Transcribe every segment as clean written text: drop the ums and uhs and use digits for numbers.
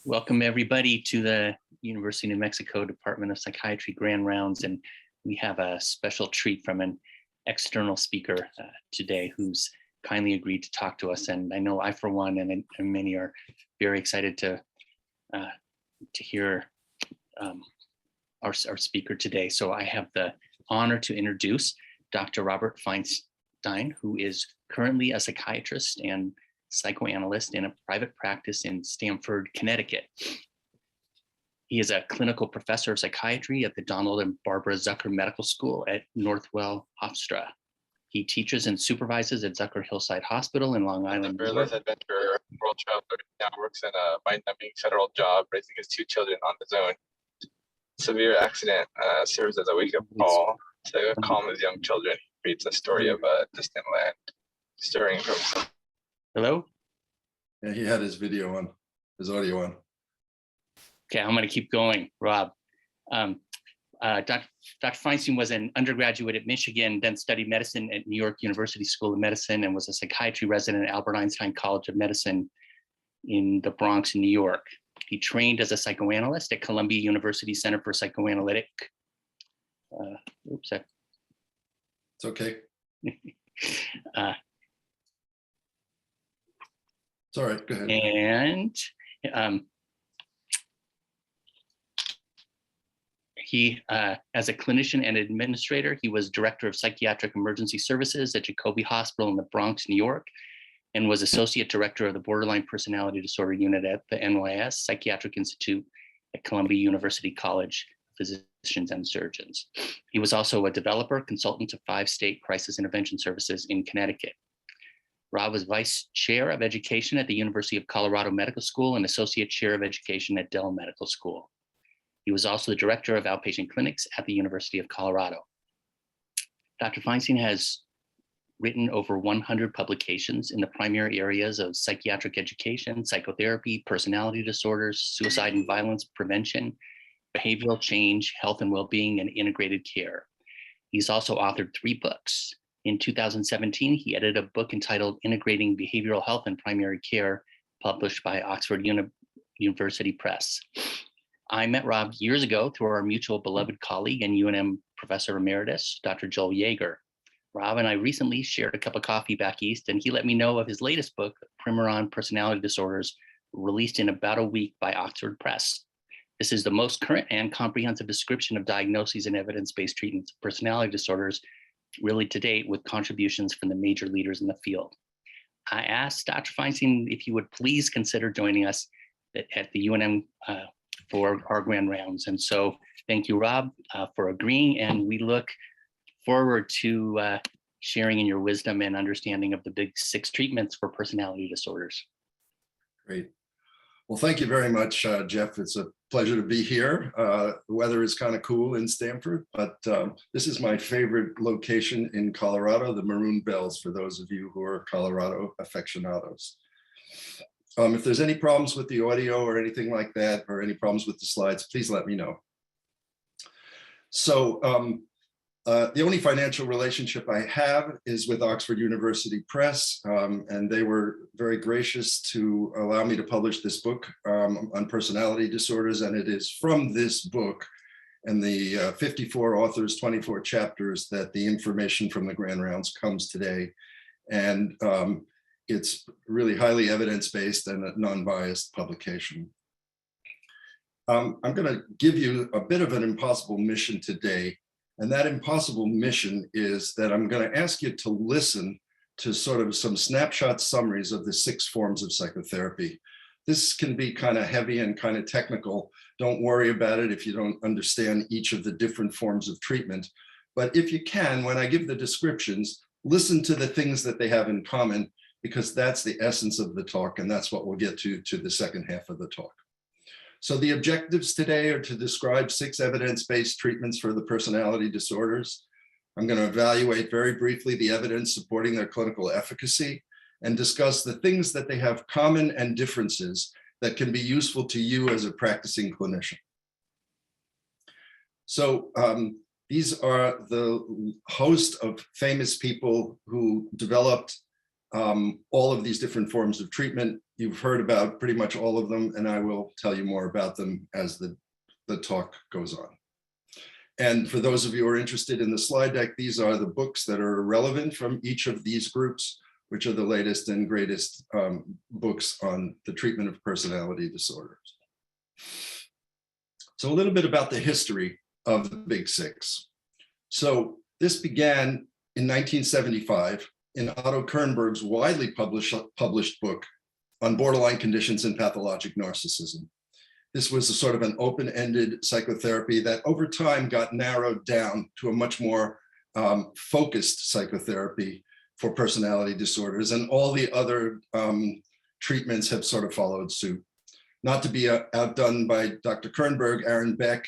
Welcome everybody to the University of New Mexico Department of Psychiatry Grand Rounds, and we have a special treat from an external speaker today who's kindly agreed to talk to us. And I know I, for one, and many are very excited to hear our speaker today. So I have the honor to introduce Dr. Robert Feinstein, who is currently a psychiatrist and psychoanalyst in a private practice in Stamford, Connecticut. He is a clinical professor of psychiatry at the Donald and Barbara Zucker Medical School at Northwell Hofstra. He teaches and supervises at Zucker Hillside Hospital in Long Island, New York. Adventurer, world traveler, now works in a mind-numbing federal job raising his 2 children on his own. Severe accident serves as a wake-up call to calm his young children. He reads a story of a distant land, stirring from some. Hello? Yeah, he had his video on, his audio on. Okay, I'm going to keep going, Rob. Dr. Feinstein was an undergraduate at Michigan, then studied medicine at New York University School of Medicine, and was a psychiatry resident at Albert Einstein College of Medicine in the Bronx, New York. He trained as a psychoanalyst at Columbia University Center for Psychoanalytic. It's okay. It's all right, go ahead. And he, as a clinician and administrator, he was director of psychiatric emergency services at Jacobi Hospital in the Bronx, New York, and was associate director of the borderline personality disorder unit at the NYS Psychiatric Institute at Columbia University College of Physicians and Surgeons. He was also a developer, consultant to 5 state crisis intervention services in Connecticut. Rob was vice chair of education at the University of Colorado Medical School and associate chair of education at Dell Medical School. He was also the director of outpatient clinics at the University of Colorado. Dr. Feinstein has written over 100 publications in the primary areas of psychiatric education, psychotherapy, personality disorders, suicide and violence prevention, behavioral change, health and well-being, and integrated care. He's also authored 3 books. In 2017, he edited a book entitled Integrating Behavioral Health and Primary Care, published by Oxford University Press. I met Rob years ago through our mutual beloved colleague and UNM Professor Emeritus, Dr. Joel Yeager. Rob and I recently shared a cup of coffee back east, and he let me know of his latest book, Primer on Personality Disorders, released in about a week by Oxford Press. This is the most current and comprehensive description of diagnoses and evidence-based treatments of personality disorders really to date, with contributions from the major leaders in the field. I asked Dr. Feinstein if he would please consider joining us at the UNM for our grand rounds. And so thank you, Rob, for agreeing. And we look forward to sharing in your wisdom and understanding of the big 6 treatments for personality disorders. Great. Well, thank you very much, Jeff. It's a pleasure to be here. The weather is kind of cool in Stamford, but this is my favorite location in Colorado, the Maroon Bells, for those of you who are Colorado aficionados. If there's any problems with the audio or anything like that, or any problems with the slides, please let me know. So the only financial relationship I have is with Oxford University Press, and they were very gracious to allow me to publish this book on personality disorders. And it is from this book and the 54 authors, 24 chapters that the information from the Grand Rounds comes today. And it's really highly evidence-based and a non-biased publication. I'm going to give you a bit of an impossible mission today. And that impossible mission is that I'm going to ask you to listen to sort of some snapshot summaries of the 6 forms of psychotherapy. This can be kind of heavy and kind of technical. Don't worry about it if you don't understand each of the different forms of treatment. But if you can, when I give the descriptions, listen to the things that they have in common, because that's the essence of the talk, and that's what we'll get to the second half of the talk. So the objectives today are to describe 6 evidence-based treatments for the personality disorders. I'm going to evaluate very briefly the evidence supporting their clinical efficacy and discuss the things that they have common and differences that can be useful to you as a practicing clinician. So these are the host of famous people who developed all of these different forms of treatment. You've heard about pretty much all of them, and I will tell you more about them as the talk goes on. And for those of you who are interested in the slide deck, these are the books that are relevant from each of these groups, which are the latest and greatest books on the treatment of personality disorders. So a little bit about the history of the Big Six. So this began in 1975 in Otto Kernberg's widely published book on borderline conditions and pathologic narcissism. This was a sort of an open-ended psychotherapy that over time got narrowed down to a much more focused psychotherapy for personality disorders, and all the other treatments have sort of followed suit. Not to be outdone by Dr. Kernberg, Aaron Beck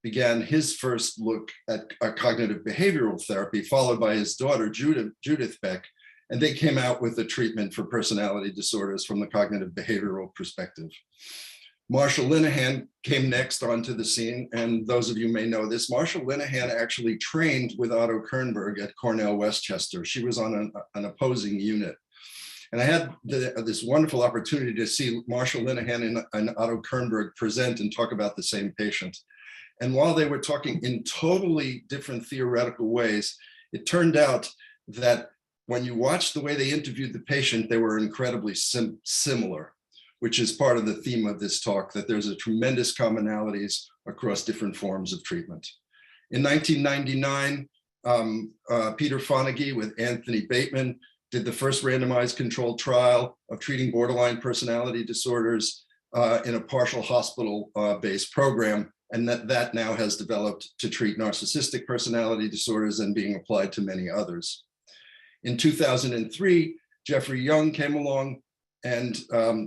began his first look at cognitive behavioral therapy, followed by his daughter, Judith Beck, and they came out with a treatment for personality disorders from the cognitive behavioral perspective. Marshall Linehan came next onto the scene, and those of you may know this. Marshall Linehan actually trained with Otto Kernberg at Cornell Westchester. She was on an opposing unit. And I had this wonderful opportunity to see Marshall Linehan and Otto Kernberg present and talk about the same patient. And while they were talking in totally different theoretical ways, it turned out that when you watched the way they interviewed the patient, they were incredibly similar, which is part of the theme of this talk, that there's a tremendous commonalities across different forms of treatment. In 1999, Peter Fonagy with Anthony Bateman did the first randomized controlled trial of treating borderline personality disorders in a partial hospital-based program, and that now has developed to treat narcissistic personality disorders and being applied to many others. In 2003, Jeffrey Young came along, and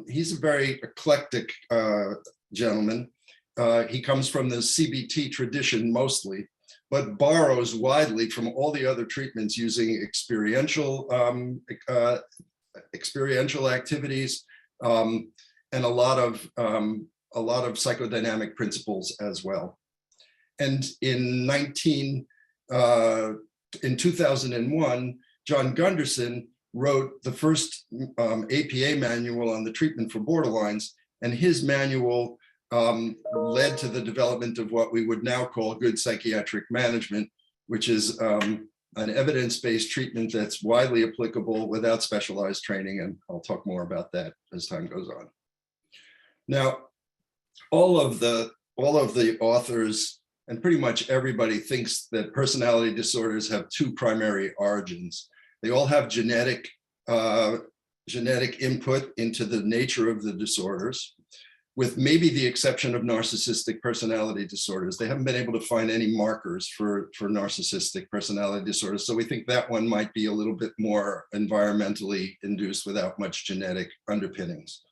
he's a very eclectic gentleman. He comes from the CBT tradition mostly, but borrows widely from all the other treatments using experiential activities and a lot of psychodynamic principles as well. And in 2001, John Gunderson wrote the first APA manual on the treatment for borderlines, and his manual led to the development of what we would now call good psychiatric management, which is an evidence-based treatment that's widely applicable without specialized training, and I'll talk more about that as time goes on. Now, all of the authors and pretty much everybody thinks that personality disorders have two primary origins. They all have genetic input into the nature of the disorders, with maybe the exception of narcissistic personality disorders. They haven't been able to find any markers for narcissistic personality disorders. So we think that one might be a little bit more environmentally induced without much genetic underpinnings.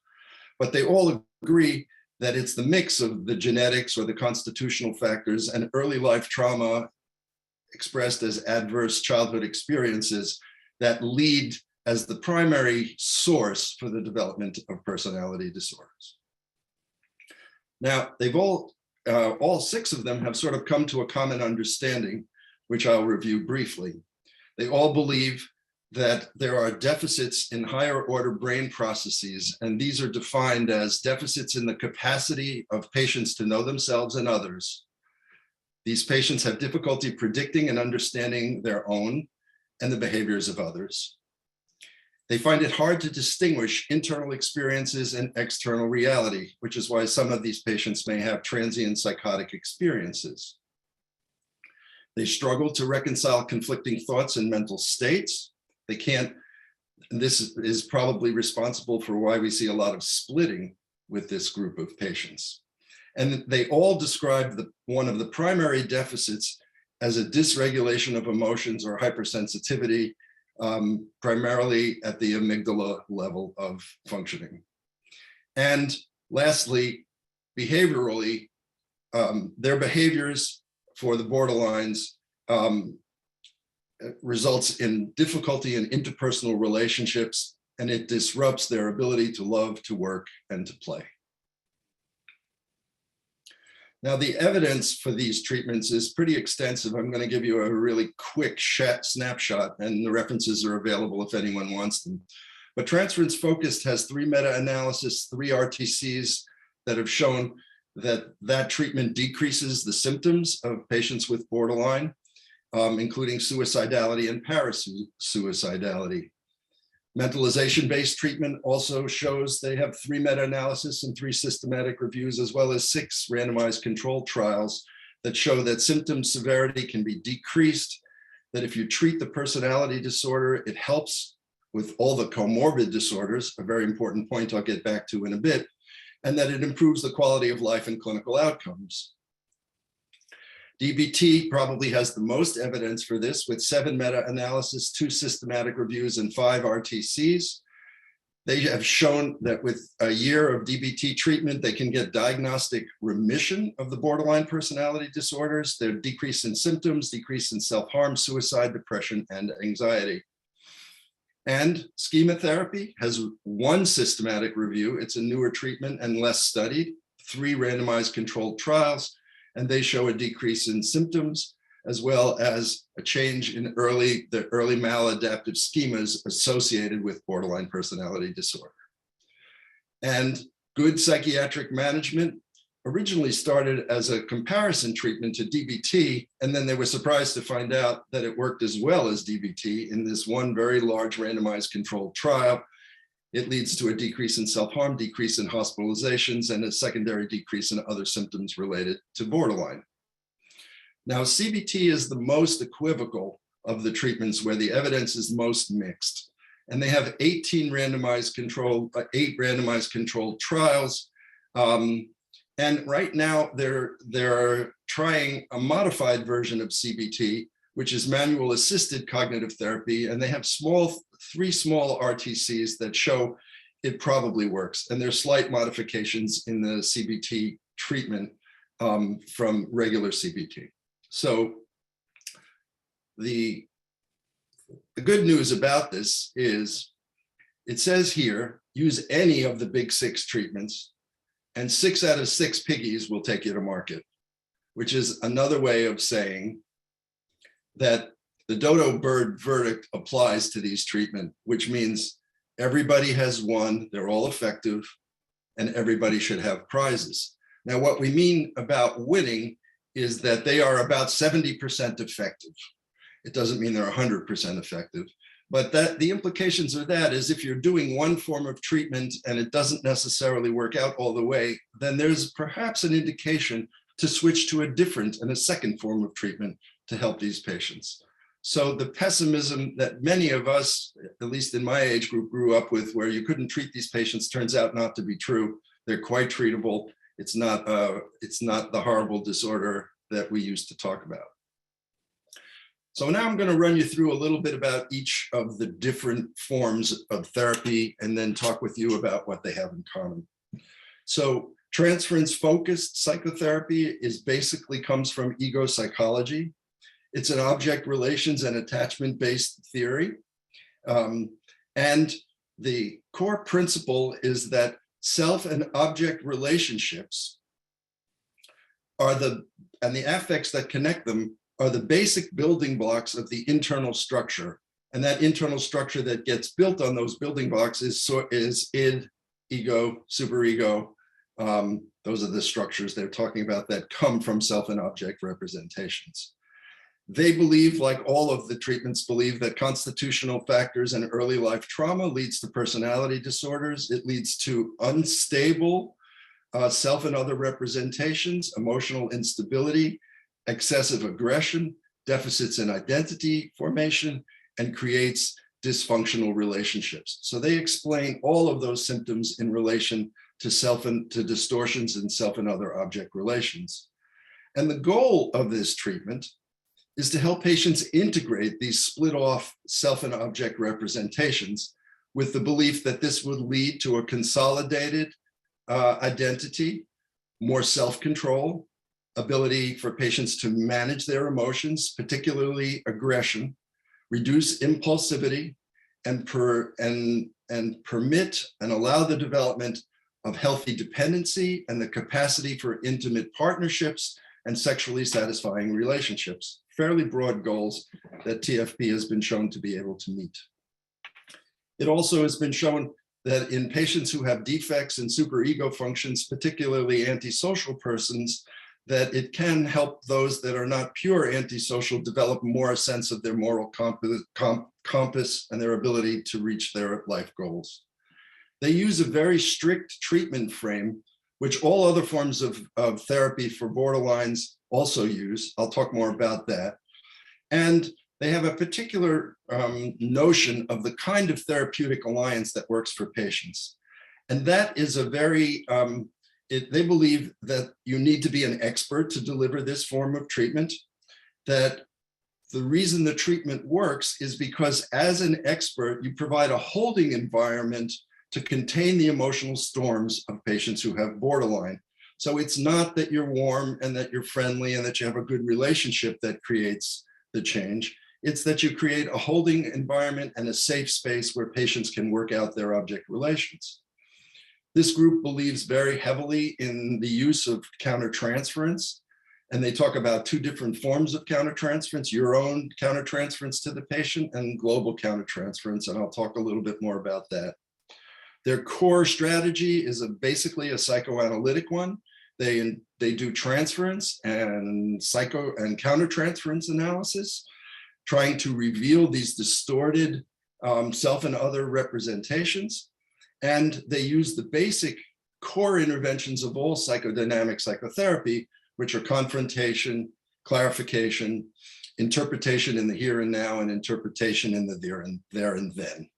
But they all agree that it's the mix of the genetics or the constitutional factors and early life trauma expressed as adverse childhood experiences that lead as the primary source for the development of personality disorders. Now, they've all six of them have sort of come to a common understanding, which I'll review briefly. They all believe that there are deficits in higher order brain processes, and these are defined as deficits in the capacity of patients to know themselves and others. These patients have difficulty predicting and understanding their own and the behaviors of others. They find it hard to distinguish internal experiences and external reality, which is why some of these patients may have transient psychotic experiences. They struggle to reconcile conflicting thoughts and mental states. They can't, and this is probably responsible for why we see a lot of splitting with this group of patients. And they all describe one of the primary deficits as a dysregulation of emotions or hypersensitivity, primarily at the amygdala level of functioning. And lastly, behaviorally, their behaviors for the borderlines results in difficulty in interpersonal relationships, and it disrupts their ability to love, to work, and to play. Now, the evidence for these treatments is pretty extensive. I'm going to give you a really quick snapshot, and the references are available if anyone wants them. But Transference Focused has 3 meta-analysis, 3 RTCs that have shown that treatment decreases the symptoms of patients with borderline, including suicidality and parasuicidality. Mentalization-based treatment also shows they have 3 meta-analysis and 3 systematic reviews, as well as 6 randomized controlled trials that show that symptom severity can be decreased, that if you treat the personality disorder, it helps with all the comorbid disorders, a very important point I'll get back to in a bit, and that it improves the quality of life and clinical outcomes. DBT probably has the most evidence for this, with 7 meta-analysis, 2 systematic reviews, and 5 RTCs. They have shown that with a year of DBT treatment, they can get diagnostic remission of the borderline personality disorders, their decrease in symptoms, decrease in self-harm, suicide, depression, and anxiety. And schema therapy has 1 systematic review. It's a newer treatment and less studied, 3 randomized controlled trials, and they show a decrease in symptoms, as well as a change in the early maladaptive schemas associated with borderline personality disorder. And good psychiatric management originally started as a comparison treatment to DBT, and then they were surprised to find out that it worked as well as DBT in this one very large randomized controlled trial. It leads to a decrease in self-harm, decrease in hospitalizations, and a secondary decrease in other symptoms related to borderline. Now, CBT is the most equivocal of the treatments where the evidence is most mixed. And they have 8 randomized controlled trials. And right now they're trying a modified version of CBT, which is manual assisted cognitive therapy. And they have 3 small RTCs that show it probably works. And there's slight modifications in the CBT treatment from regular CBT. So the good news about this is it says here, use any of the big 6 treatments, and 6 out of 6 piggies will take you to market, which is another way of saying that the dodo bird verdict applies to these treatments, which means everybody has won, they're all effective, and everybody should have prizes. Now, what we mean about winning is that they are about 70% effective. It doesn't mean they're 100% effective, but that the implications of that is if you're doing one form of treatment and it doesn't necessarily work out all the way, then there's perhaps an indication to switch to a different and a second form of treatment to help these patients. So the pessimism that many of us, at least in my age group, grew up with, where you couldn't treat these patients, turns out not to be true. They're quite treatable. It's not the horrible disorder that we used to talk about. So now I'm going to run you through a little bit about each of the different forms of therapy and then talk with you about what they have in common. So transference-focused psychotherapy basically comes from ego psychology. It's an object relations and attachment-based theory. And the core principle is that self and object relationships and the affects that connect them are the basic building blocks of the internal structure. And that internal structure that gets built on those building blocks is id, ego, superego. Those are the structures they're talking about that come from self and object representations. They believe, like all of the treatments believe, that constitutional factors and early life trauma leads to personality disorders. It leads to unstable self and other representations, emotional instability, excessive aggression, deficits in identity formation, and creates dysfunctional relationships. So they explain all of those symptoms in relation to to distortions in self and other object relations. And the goal of this treatment is to help patients integrate these split off self and object representations with the belief that this would lead to a consolidated identity, more self-control, ability for patients to manage their emotions, particularly aggression, reduce impulsivity, and permit and allow the development of healthy dependency and the capacity for intimate partnerships and sexually satisfying relationships. Fairly broad goals that TFP has been shown to be able to meet. It also has been shown that in patients who have defects in superego functions, particularly antisocial persons, that it can help those that are not pure antisocial develop more a sense of their moral compass and their ability to reach their life goals. They use a very strict treatment frame, which all other forms of therapy for borderlines also use. I'll talk more about that. And they have a particular notion of the kind of therapeutic alliance that works for patients. And that is a very, they believe that you need to be an expert to deliver this form of treatment, that the reason the treatment works is because as an expert, you provide a holding environment to contain the emotional storms of patients who have borderline. So it's not that you're warm and that you're friendly and that you have a good relationship that creates the change. It's that you create a holding environment and a safe space where patients can work out their object relations. This group believes very heavily in the use of countertransference, and they talk about two different forms of countertransference, your own countertransference to the patient and global countertransference, and I'll talk a little bit more about that. Their core strategy is basically a psychoanalytic one. They do transference and countertransference analysis, trying to reveal these distorted self and other representations. And they use the basic core interventions of all psychodynamic psychotherapy, which are confrontation, clarification, interpretation in the here and now, and interpretation in the there and then.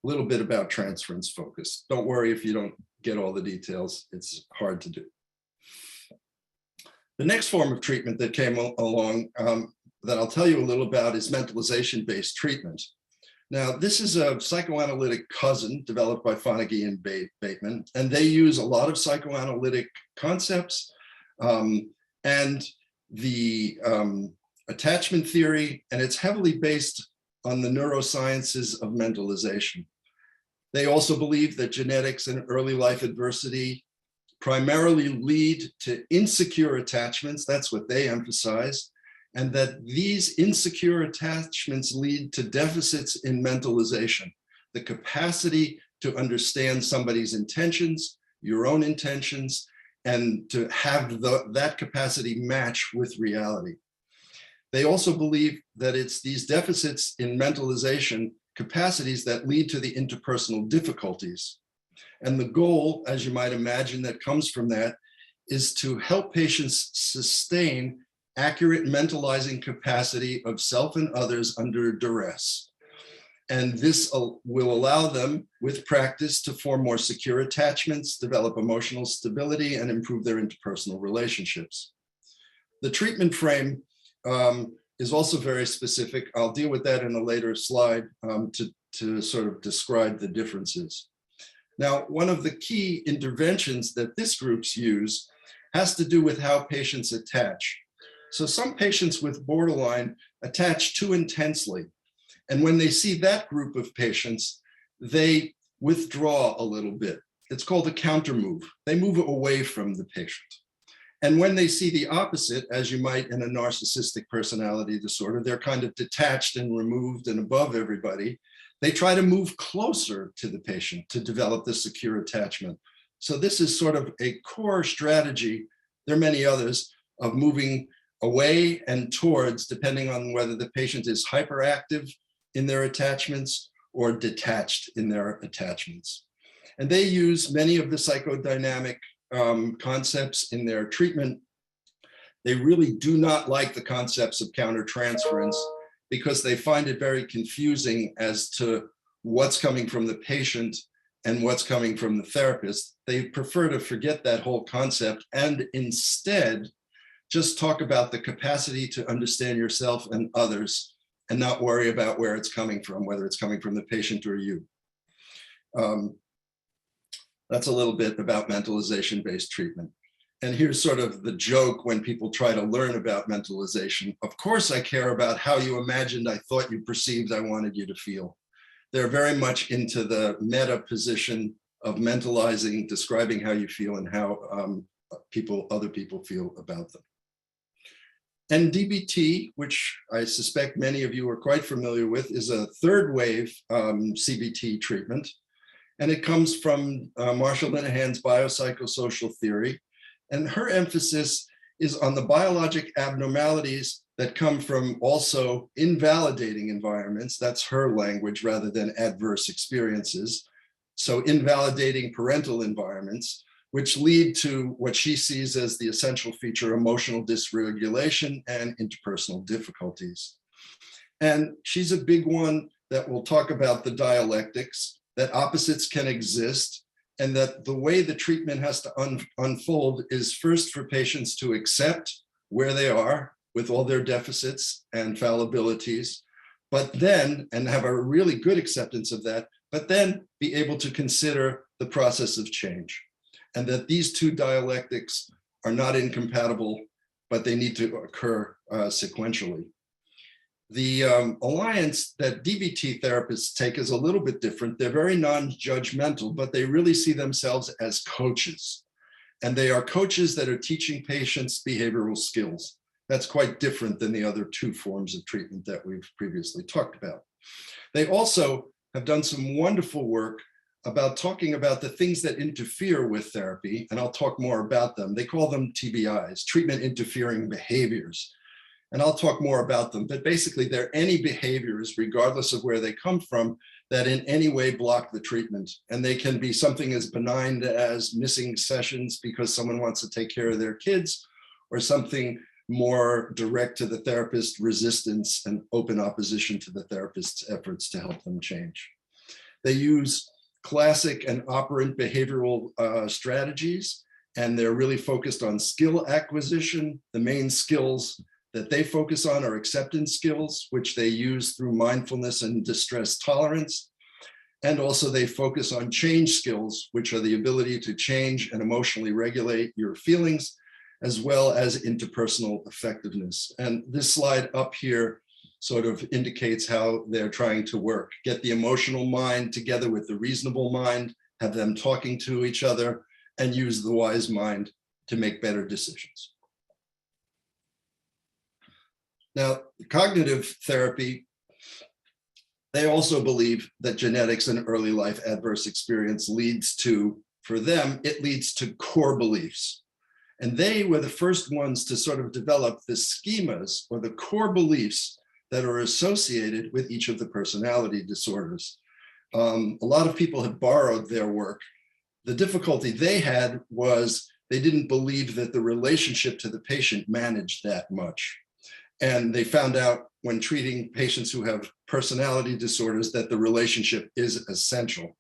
A little bit about transference focus. Don't worry if you don't get all the details, it's hard to do. The next form of treatment that came along that I'll tell you a little about is mentalization-based treatment. Now, this is a psychoanalytic cousin developed by Fonagy and Bateman, and they use a lot of psychoanalytic concepts and the attachment theory, and it's heavily based on the neurosciences of mentalization. They also believe that genetics and early life adversity primarily lead to insecure attachments. That's what they emphasize. And that these insecure attachments lead to deficits in mentalization, the capacity to understand somebody's intentions, your own intentions, and to have that capacity match with reality. They also believe that it's these deficits in mentalization capacities that lead to the interpersonal difficulties. And the goal, as you might imagine, that comes from that is to help patients sustain accurate mentalizing capacity of self and others under duress. And this will allow them, with practice, to form more secure attachments, develop emotional stability, and improve their interpersonal relationships. The treatment frame is also very specific. I'll deal with that in a later slide to sort of describe the differences. Now, one of the key interventions that this group's use has to do with how patients attach. So some patients with borderline attach too intensely. And when they see that group of patients, they withdraw a little bit. It's called a counter move. They move away from the patient. And when they see the opposite, as you might in a narcissistic personality disorder, they're kind of detached and removed and above everybody. They try to move closer to the patient to develop the secure attachment. So this is sort of a core strategy. There are many others of moving away and towards, depending on whether the patient is hyperactive in their attachments or detached in their attachments. And they use many of the psychodynamic concepts in their treatment. They really do not like the concepts of countertransference because they find it very confusing as to what's coming from the patient and what's coming from the therapist. They prefer to forget that whole concept and instead just talk about the capacity to understand yourself and others and not worry about where it's coming from, whether it's coming from the patient or you. That's a little bit about mentalization-based treatment. And here's sort of the joke when people try to learn about mentalization. Of course, I care about how you imagined, I thought you perceived, I wanted you to feel. They're very much into the meta position of mentalizing, describing how you feel and how other people feel about them. And DBT, which I suspect many of you are quite familiar with, is a third wave CBT treatment. And it comes from Marsha Linehan's biopsychosocial theory. And her emphasis is on the biologic abnormalities that come from also invalidating environments. That's her language rather than adverse experiences. So invalidating parental environments, which lead to what she sees as the essential feature, emotional dysregulation and interpersonal difficulties. And she's a big one that will talk about the dialectics, that opposites can exist, and that the way the treatment has to unfold is first for patients to accept where they are with all their deficits and fallibilities, but then, and have a really good acceptance of that, but then be able to consider the process of change. And that these two dialectics are not incompatible, but they need to occur sequentially. The alliance that DBT therapists take is a little bit different. They're very non-judgmental, but they really see themselves as coaches. And they are coaches that are teaching patients behavioral skills. That's quite different than the other two forms of treatment that we've previously talked about. They also have done some wonderful work about talking about the things that interfere with therapy, and I'll talk more about them. They call them TBIs, treatment interfering behaviors. And I'll talk more about them, but basically they're any behaviors, regardless of where they come from, that in any way block the treatment. And they can be something as benign as missing sessions because someone wants to take care of their kids, or something more direct to the therapist, resistance and open opposition to the therapist's efforts to help them change. They use classic and operant behavioral strategies, and they're really focused on skill acquisition. The main skills that they focus on are acceptance skills, which they use through mindfulness and distress tolerance. And also they focus on change skills, which are the ability to change and emotionally regulate your feelings, as well as interpersonal effectiveness. And this slide up here sort of indicates how they're trying to work. Get the emotional mind together with the reasonable mind, have them talking to each other, and use the wise mind to make better decisions. Now, cognitive therapy, they also believe that genetics and early life adverse experience leads to, for them, it leads to core beliefs. And they were the first ones to sort of develop the schemas or the core beliefs that are associated with each of the personality disorders. A lot of people have borrowed their work. The difficulty they had was they didn't believe that the relationship to the patient managed that much. And they found out when treating patients who have personality disorders that the relationship is essential.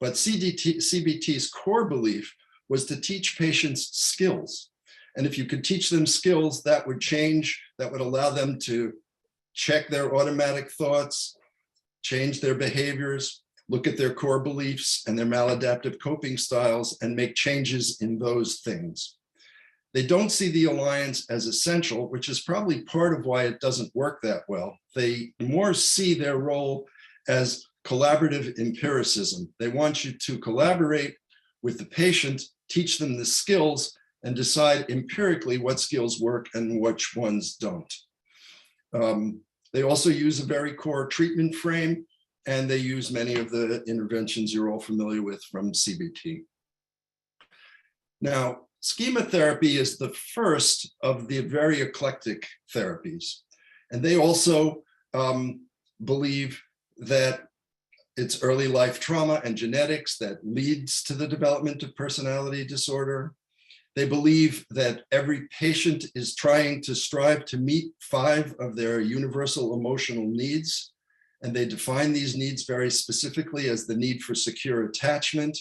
But CBT's core belief was to teach patients skills. And if you could teach them skills, that would change, that would allow them to check their automatic thoughts, change their behaviors, look at their core beliefs and their maladaptive coping styles, and make changes in those things. They don't see the alliance as essential, which is probably part of why it doesn't work that well. They more see their role as collaborative empiricism. They want you to collaborate with the patient, teach them the skills, and decide empirically what skills work and which ones don't. They also use a very core treatment frame, and they use many of the interventions you're all familiar with from CBT. Now, schema therapy is the first of the very eclectic therapies. And they also believe that it's early life trauma and genetics that leads to the development of personality disorder. They believe that every patient is trying to strive to meet 5 of their universal emotional needs. And they define these needs very specifically as the need for secure attachment,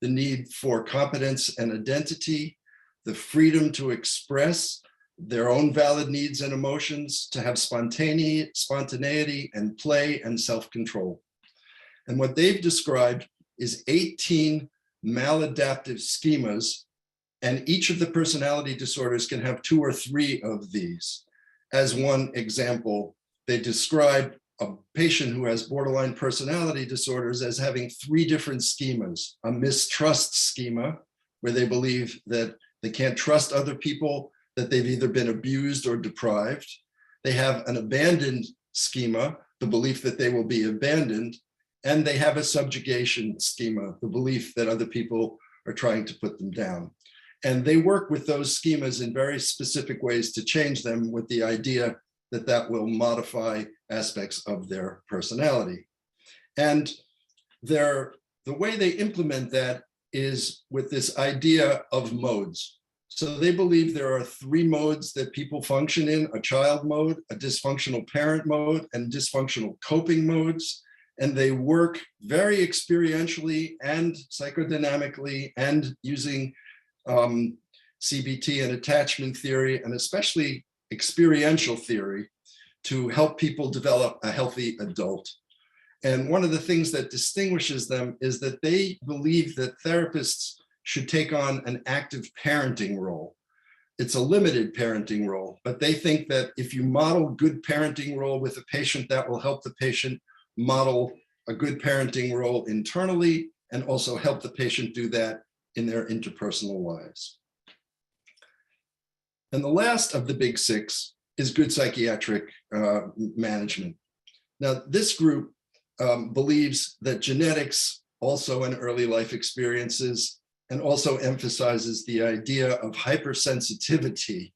the need for competence and identity, the freedom to express their own valid needs and emotions, to have spontaneity and play and self-control. And what they've described is 18 maladaptive schemas, and each of the personality disorders can have 2 or 3 of these. As one example, they describe a patient who has borderline personality disorders as having three different schemas: a mistrust schema, where they believe that they can't trust other people, that they've either been abused or deprived. They have an abandoned schema, the belief that they will be abandoned, and they have a subjugation schema, the belief that other people are trying to put them down. And they work with those schemas in very specific ways to change them, with the idea that that will modify aspects of their personality. And the way they implement that is with this idea of modes. So they believe there are three modes that people function in: a child mode, a dysfunctional parent mode, and dysfunctional coping modes. And they work very experientially and psychodynamically and using CBT and attachment theory, and especially experiential theory, to help people develop a healthy adult. And one of the things that distinguishes them is that they believe that therapists should take on an active parenting role. It's a limited parenting role, but they think that if you model good parenting role with a patient, that will help the patient model a good parenting role internally, and also help the patient do that in their interpersonal lives. And the last of the big six is good psychiatric management. Now, this group believes that genetics, also in early life experiences, and also emphasizes the idea of hypersensitivity,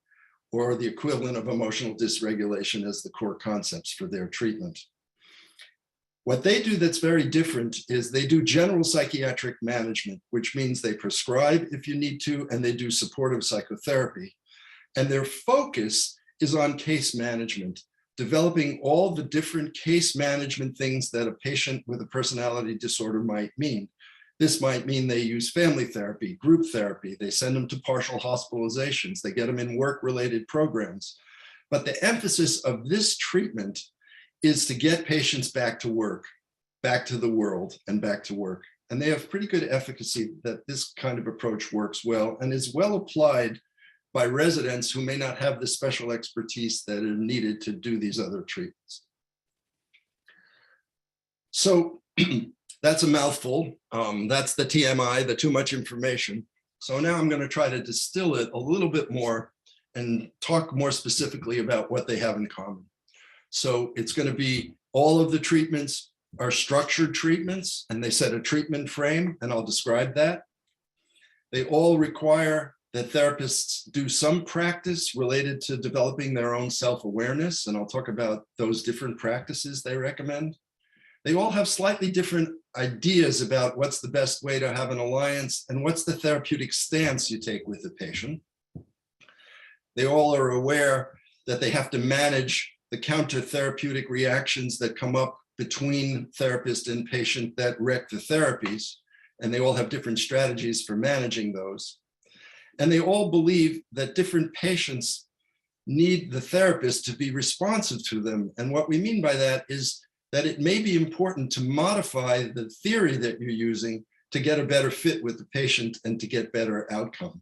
or the equivalent of emotional dysregulation, as the core concepts for their treatment. What they do that's very different is they do general psychiatric management, which means they prescribe if you need to, and they do supportive psychotherapy. And their focus is on case management, developing all the different case management things that a patient with a personality disorder might mean. This might mean they use family therapy, group therapy, they send them to partial hospitalizations, they get them in work-related programs. But the emphasis of this treatment is to get patients back to work, back to the world, and back to work. And they have pretty good efficacy that this kind of approach works well and is well applied by residents who may not have the special expertise that are needed to do these other treatments. So that's a mouthful. That's the TMI, the too much information. So now I'm going to try to distill it a little bit more and talk more specifically about what they have in common. So it's going to be all of the treatments are structured treatments, and they set a treatment frame, and I'll describe that. They all require that therapists do some practice related to developing their own self-awareness, and I'll talk about those different practices they recommend. They all have slightly different ideas about what's the best way to have an alliance and what's the therapeutic stance you take with the patient. They all are aware that they have to manage the counter-therapeutic reactions that come up between therapist and patient that wreck the therapies, and they all have different strategies for managing those. And they all believe that different patients need the therapist to be responsive to them. And what we mean by that is that it may be important to modify the theory that you're using to get a better fit with the patient and to get better outcome.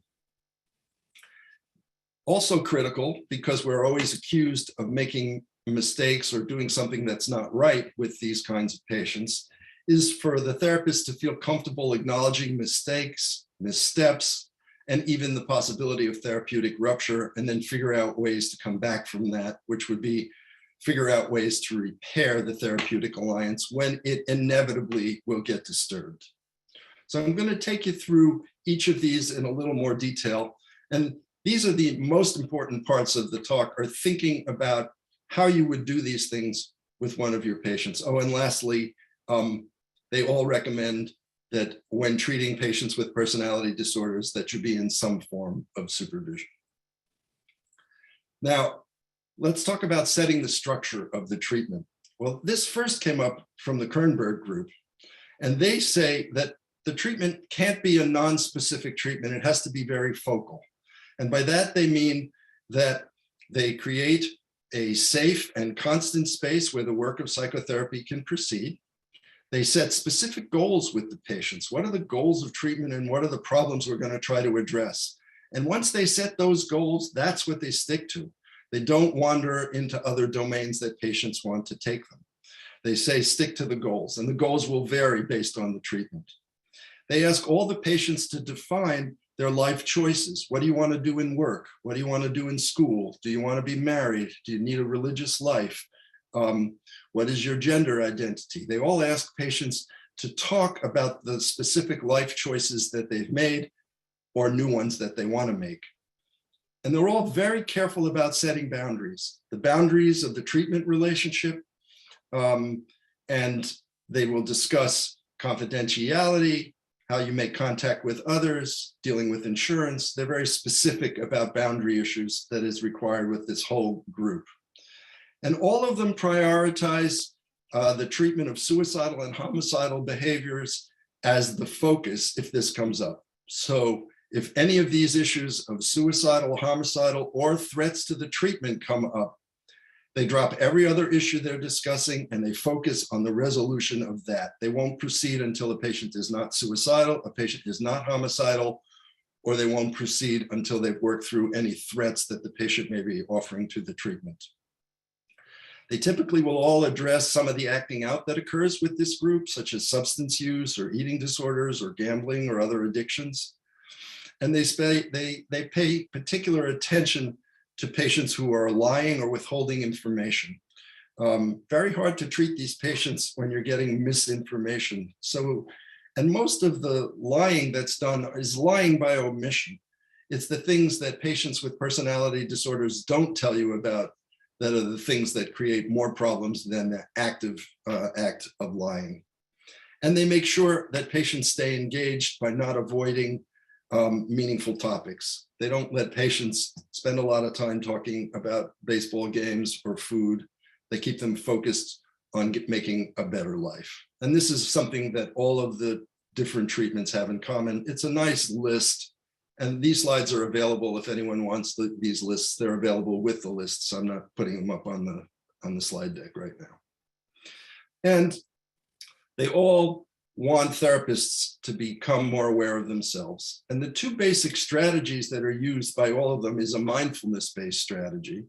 Also critical, because we're always accused of making mistakes or doing something that's not right with these kinds of patients, is for the therapist to feel comfortable acknowledging mistakes, missteps, and even the possibility of therapeutic rupture, and then figure out ways to come back from that, which would be figure out ways to repair the therapeutic alliance when it inevitably will get disturbed. So I'm going to take you through each of these in a little more detail. And these are the most important parts of the talk, are thinking about how you would do these things with one of your patients. Oh, and lastly, they all recommend that when treating patients with personality disorders, that you be in some form of supervision. Now, let's talk about setting the structure of the treatment. Well, this first came up from the Kernberg group, and they say that the treatment can't be a non-specific treatment. It has to be very focal. And by that, they mean that they create a safe and constant space where the work of psychotherapy can proceed. They set specific goals with the patients. What are the goals of treatment and what are the problems we're going to try to address? And once they set those goals, that's what they stick to. They don't wander into other domains that patients want to take them. They say stick to the goals, and the goals will vary based on the treatment. They ask all the patients to define their life choices. What do you want to do in work? What do you want to do in school? Do you want to be married? Do you need a religious life? What is your gender identity? They all ask patients to talk about the specific life choices that they've made or new ones that they want to make. And they're all very careful about setting boundaries, the boundaries of the treatment relationship. And they will discuss confidentiality, how you make contact with others, dealing with insurance. They're very specific about boundary issues that is required with this whole group. And all of them prioritize the treatment of suicidal and homicidal behaviors as the focus if this comes up. So if any of these issues of suicidal, homicidal, or threats to the treatment come up, they drop every other issue they're discussing and they focus on the resolution of that. They won't proceed until a patient is not suicidal, a patient is not homicidal, or they won't proceed until they've worked through any threats that the patient may be offering to the treatment. They typically will all address some of the acting out that occurs with this group, such as substance use or eating disorders or gambling or other addictions. And they pay particular attention to patients who are lying or withholding information. Very hard to treat these patients when you're getting misinformation. So, and most of the lying that's done is lying by omission. It's the things that patients with personality disorders don't tell you about that are the things that create more problems than the active act of lying. And they make sure that patients stay engaged by not avoiding meaningful topics. They don't let patients spend a lot of time talking about baseball games or food. They keep them focused on making a better life. And this is something that all of the different treatments have in common. It's a nice list, and these slides are available if anyone wants these lists. They're available with the lists. I'm not putting them up on the slide deck right now. And they all want therapists to become more aware of themselves. And the two basic strategies that are used by all of them is a mindfulness-based strategy.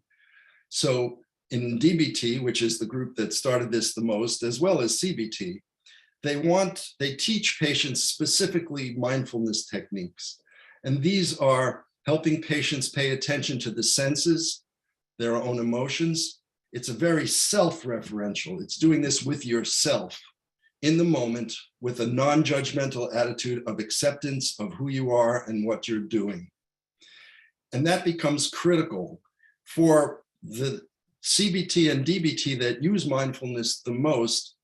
So in DBT, which is the group that started this the most, as well as CBT, they teach patients specifically mindfulness techniques. And these are helping patients pay attention to the senses, their own emotions. It's a very self-referential. It's doing this with yourself in the moment with a non-judgmental attitude of acceptance of who you are and what you're doing. And that becomes critical for the CBT and DBT that use mindfulness the most.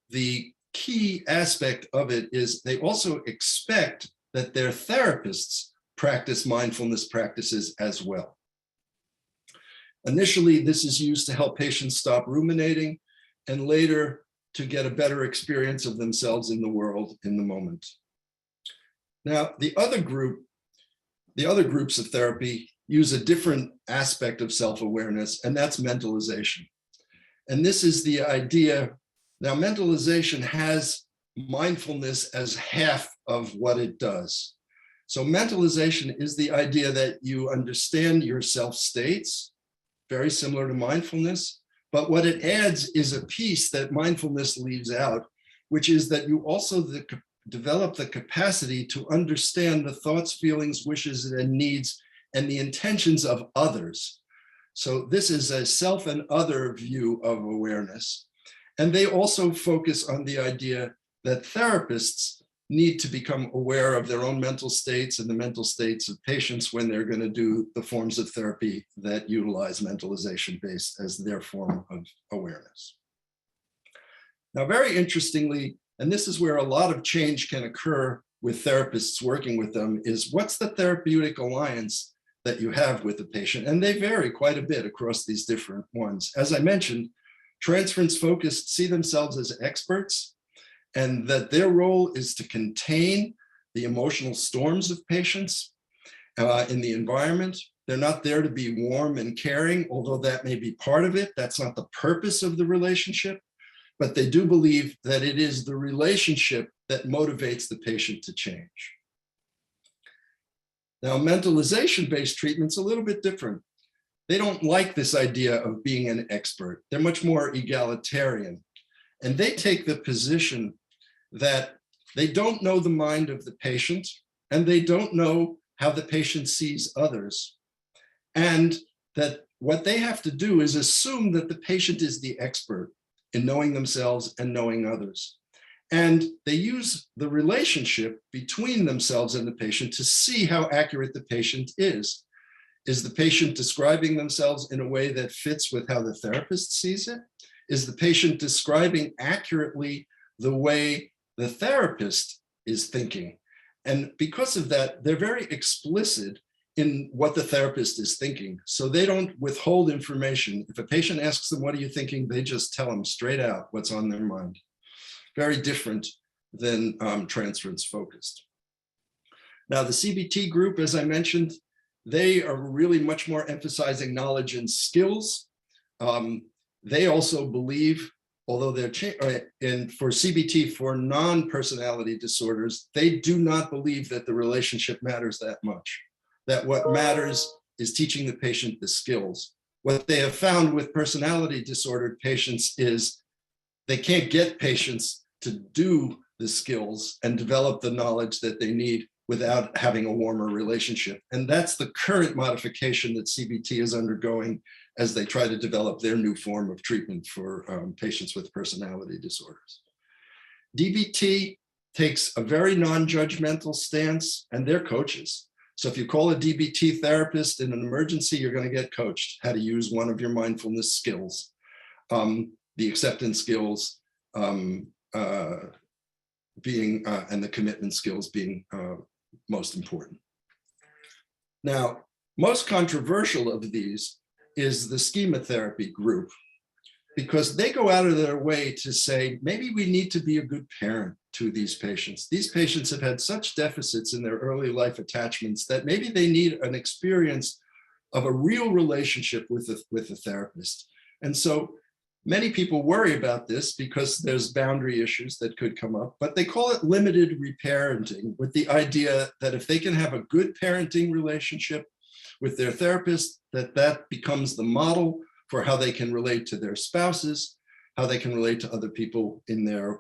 The key aspect of it is they also expect that their therapists practice mindfulness practices as well. Initially, this is used to help patients stop ruminating, and later to get a better experience of themselves in the world in the moment. Now, the other groups of therapy use a different aspect of self-awareness, and that's mentalization. And this is the idea. Now, mentalization has mindfulness as half of what it does. So mentalization is the idea that you understand your self states, very similar to mindfulness, but what it adds is a piece that mindfulness leaves out, which is that you also develop the capacity to understand the thoughts, feelings, wishes, and needs, and the intentions of others. So this is a self and other view of awareness. And they also focus on the idea that therapists need to become aware of their own mental states and the mental states of patients when they're going to do the forms of therapy that utilize mentalization based as their form of awareness. Now, very interestingly, and this is where a lot of change can occur with therapists working with them, is what's the therapeutic alliance that you have with the patient? And they vary quite a bit across these different ones. As I mentioned, transference focused see themselves as experts, and that their role is to contain the emotional storms of patients in the environment. They're not there to be warm and caring, although that may be part of it. That's not the purpose of the relationship, but they do believe that it is the relationship that motivates the patient to change. Now, mentalization-based treatment's a little bit different. They don't like this idea of being an expert. They're much more egalitarian. And they take the position that they don't know the mind of the patient, and they don't know how the patient sees others. And that what they have to do is assume that the patient is the expert in knowing themselves and knowing others. And they use the relationship between themselves and the patient to see how accurate the patient is. Is the patient describing themselves in a way that fits with how the therapist sees it? Is the patient describing accurately the way the therapist is thinking? And because of that, they're very explicit in what the therapist is thinking. So they don't withhold information. If a patient asks them, what are you thinking? They just tell them straight out what's on their mind. Very different than transference focused. Now the CBT group, as I mentioned, they are really much more emphasizing knowledge and skills. They also believe, although they're for CBT, for non-personality disorders, they do not believe that the relationship matters that much. That what matters is teaching the patient the skills. What they have found with personality disordered patients is they can't get patients to do the skills and develop the knowledge that they need without having a warmer relationship. And that's the current modification that CBT is undergoing as they try to develop their new form of treatment for patients with personality disorders. DBT takes a very non-judgmental stance, and they're coaches. So if you call a DBT therapist in an emergency, you're going to get coached how to use one of your mindfulness skills, the acceptance skills and the commitment skills being most important. Now, most controversial of these is the schema therapy group, because they go out of their way to say, maybe we need to be a good parent to these patients. These patients have had such deficits in their early life attachments that maybe they need an experience of a real relationship with a therapist. And so many people worry about this because there's boundary issues that could come up, but they call it limited reparenting, with the idea that if they can have a good parenting relationship with their therapist, that becomes the model for how they can relate to their spouses, how they can relate to other people in their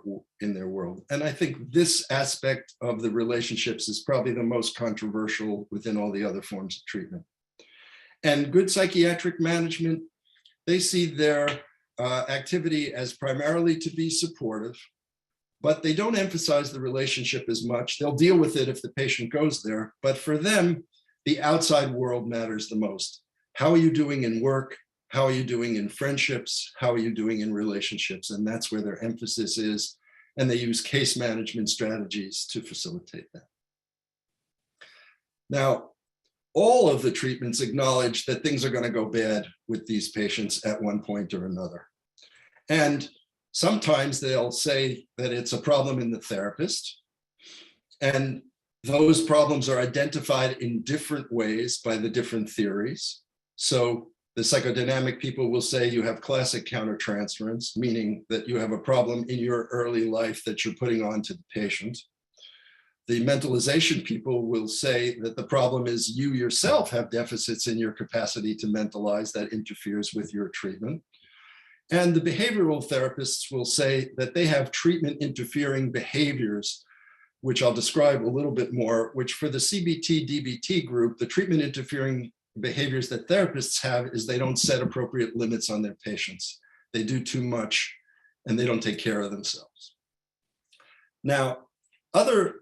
world. And I think this aspect of the relationships is probably the most controversial within all the other forms of treatment. And good psychiatric management, they see their activity as primarily to be supportive, but they don't emphasize the relationship as much. They'll deal with it if the patient goes there, but for them, the outside world matters the most. How are you doing in work? How are you doing in friendships? How are you doing in relationships? And that's where their emphasis is. And they use case management strategies to facilitate that. Now, all of the treatments acknowledge that things are going to go bad with these patients at one point or another. And sometimes they'll say that it's a problem in the therapist. And those problems are identified in different ways by the different theories. So the psychodynamic people will say you have classic countertransference, meaning that you have a problem in your early life that you're putting on to the patient. The mentalization people will say that the problem is you yourself have deficits in your capacity to mentalize that interferes with your treatment. And the behavioral therapists will say that they have treatment interfering behaviors, which I'll describe a little bit more, which for the CBT-DBT group, the treatment interfering behaviors that therapists have is they don't set appropriate limits on their patients. They do too much and they don't take care of themselves. Now, other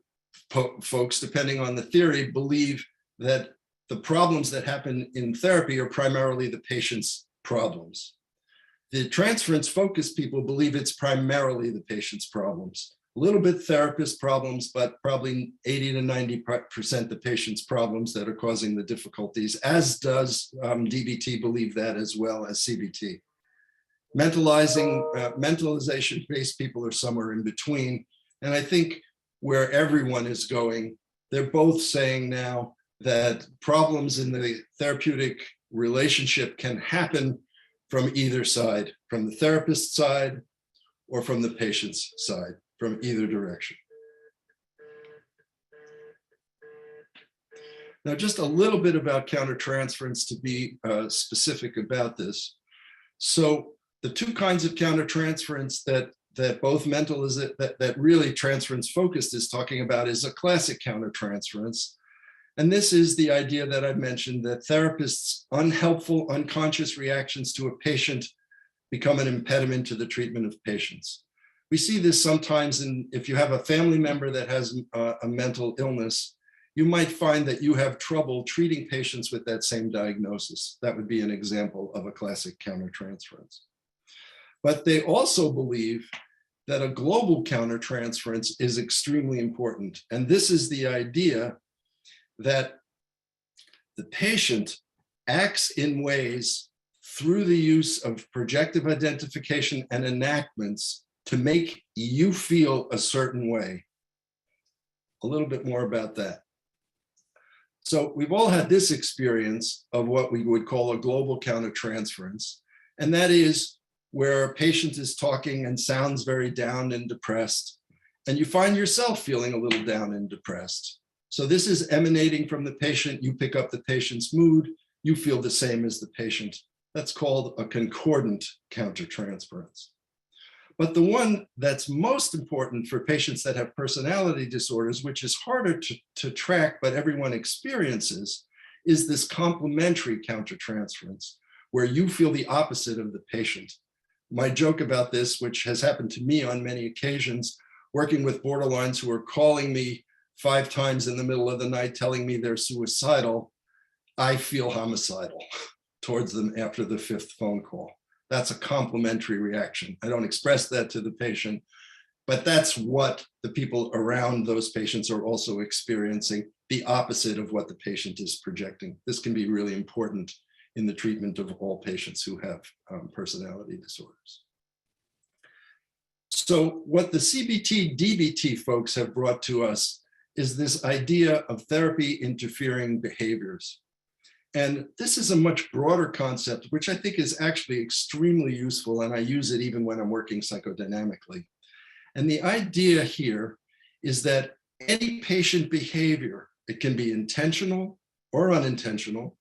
folks, depending on the theory, believe that the problems that happen in therapy are primarily the patient's problems. The transference focused people believe it's primarily the patient's problems. A little bit therapist problems, but probably 80 to 90% the patient's problems that are causing the difficulties, as does DBT believe that as well as CBT. Mentalization-based people are somewhere in between. And I think where everyone is going, they're both saying now that problems in the therapeutic relationship can happen from either side, from the therapist's side or from the patient's side, from either direction. Now, just a little bit about countertransference to be specific about this. So the two kinds of countertransference that that both mental is that really transference focused is talking about is a classic countertransference. And this is the idea that I mentioned, that therapists' unhelpful, unconscious reactions to a patient become an impediment to the treatment of patients. We see this sometimes if you have a family member that has a mental illness, you might find that you have trouble treating patients with that same diagnosis. That would be an example of a classic countertransference. But they also believe that a global countertransference is extremely important. And this is the idea that the patient acts in ways through the use of projective identification and enactments to make you feel a certain way. A little bit more about that. So we've all had this experience of what we would call a global countertransference, and that is where a patient is talking and sounds very down and depressed, and you find yourself feeling a little down and depressed. So this is emanating from the patient. You pick up the patient's mood, you feel the same as the patient. That's called a concordant countertransference. But the one that's most important for patients that have personality disorders, which is harder to track, but everyone experiences, is this complementary countertransference, where you feel the opposite of the patient. My joke about this, which has happened to me on many occasions, working with borderlines who are calling me 5 times in the middle of the night telling me they're suicidal, I feel homicidal towards them after the 5th phone call. That's a complementary reaction. I don't express that to the patient, but that's what the people around those patients are also experiencing, the opposite of what the patient is projecting. This can be really important in the treatment of all patients who have personality disorders. So what the CBT, DBT folks have brought to us is this idea of therapy interfering behaviors. And this is a much broader concept, which I think is actually extremely useful, and I use it even when I'm working psychodynamically. And the idea here is that any patient behavior, it can be intentional or unintentional,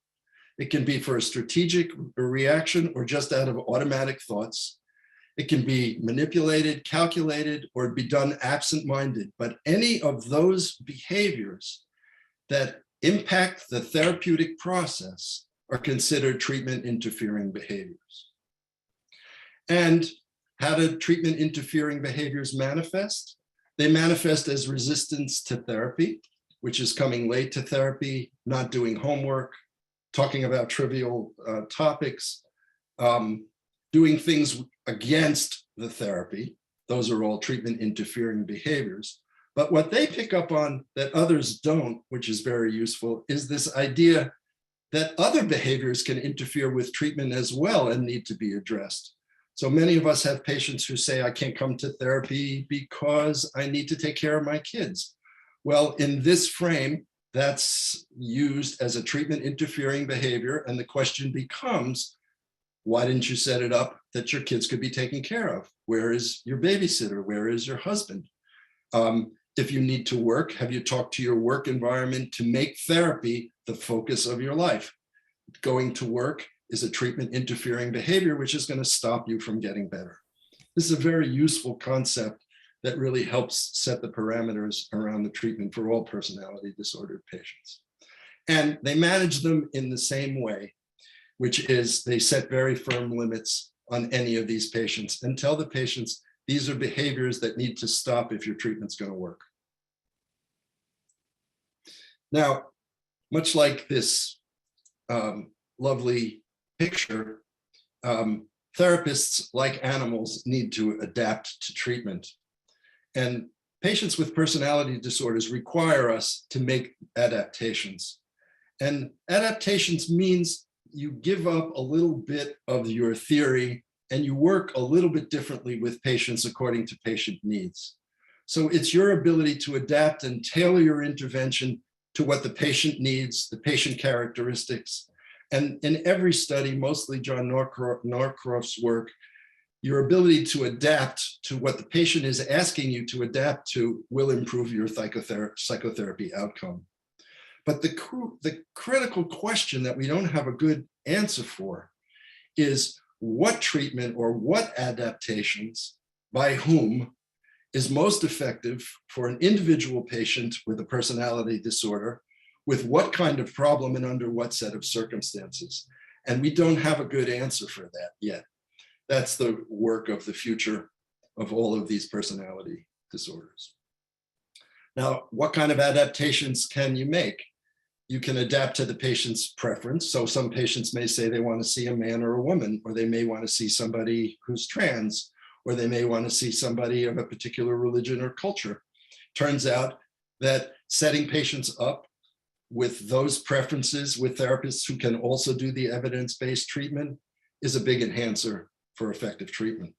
it can be for a strategic reaction or just out of automatic thoughts, it can be manipulated, calculated, or be done absent-minded, but any of those behaviors that impact the therapeutic process are considered treatment interfering behaviors. And how do treatment interfering behaviors manifest? They manifest as resistance to therapy, which is coming late to therapy, not doing homework, talking about trivial topics, doing things against the therapy. Those are all treatment interfering behaviors. But what they pick up on that others don't, which is very useful, is this idea that other behaviors can interfere with treatment as well and need to be addressed. So many of us have patients who say, I can't come to therapy because I need to take care of my kids. Well, in this frame, that's used as a treatment interfering behavior. And the question becomes, why didn't you set it up that your kids could be taken care of? Where is your babysitter? Where is your husband? If you need to work, have you talked to your work environment to make therapy the focus of your life? Going to work is a treatment interfering behavior, which is going to stop you from getting better. This is a very useful concept that really helps set the parameters around the treatment for all personality disordered patients. And they manage them in the same way, which is they set very firm limits on any of these patients and tell the patients, these are behaviors that need to stop if your treatment's going to work. Now, much like this lovely picture, therapists, like animals, need to adapt to treatment. And patients with personality disorders require us to make adaptations. And adaptations means you give up a little bit of your theory and you work a little bit differently with patients according to patient needs. So it's your ability to adapt and tailor your intervention to what the patient needs, the patient characteristics. And in every study, mostly John Norcroft's work, your ability to adapt to what the patient is asking you to adapt to will improve your psychotherapy outcome. But the critical question that we don't have a good answer for is what treatment or what adaptations by whom is most effective for an individual patient with a personality disorder, with what kind of problem and under what set of circumstances. And we don't have a good answer for that yet. That's the work of the future of all of these personality disorders. Now, what kind of adaptations can you make? You can adapt to the patient's preference. So some patients may say they want to see a man or a woman, or they may want to see somebody who's trans, or they may want to see somebody of a particular religion or culture. Turns out that setting patients up with those preferences with therapists who can also do the evidence-based treatment is a big enhancer for effective treatment.